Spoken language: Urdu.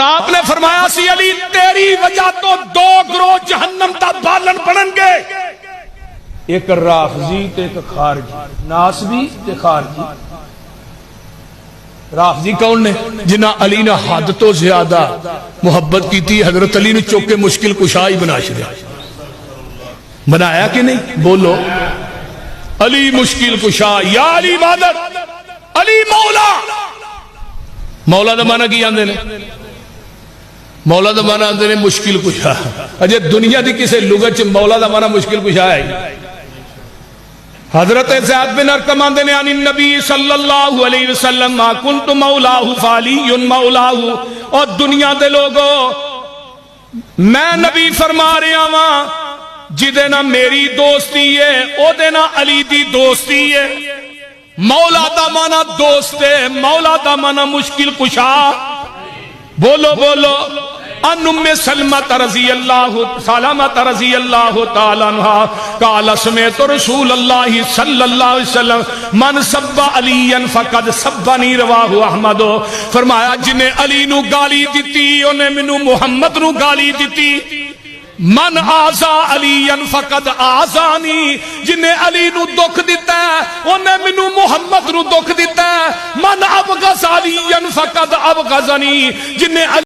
آپ نے فرمایا سی علی تیری وجہ تو 2 گروہ جہنم دا بالن بنن گے، ایک رافضی تے ایک خارجی، ناسبی تے خارجی۔ رافضی کون نے؟ جنہ علی نے حد تو زیادہ محبت کی تھی، حضرت علی نے چوک کے مشکل کشائی بنا چھڑیا، بنایا کہ نہیں؟ بولو علی مشکل کشا، یا علی مدد، علی مولا۔ مولا دا معنی کی آندے نے؟ مولا دا معنی آندے نے مشکل کشا۔ اجے دنیا دی کسے لغت چ مولا دا معنی مشکل کشا ہے؟ حضرت زید بن ارقم آندے نے عن النبی صلی اللہ علیہ وسلم ما کنت مولاہ فعلی مولاہ، اور دنیا دے لوگوں میں نبی فرما رہا ہاں جدے نہ میری دوستی ہے او دے نہ علی دی دوستی ہے۔ مولا دا مانا دوست ہے، مولا دا مانا مشکل کشا۔ بولو بولو۔ ان ام سلمۃ رضی اللہ تعالی عنہا قال سمعت رسول اللہ صلی اللہ علیہ وسلم من سب علی فقد سبنی، رواہ احمد۔ فرمایا جنہیں علی نو گالی دیتی انہیں منو محمد نو گالی دیتی۔ من آزا علی فقد آزانی، جنہیں علی نو دکھ دیتا ہے انہیں منو محمد نو دکھ دیتا ہے۔ من ابغض علی فقد ابغضنی، جنہیں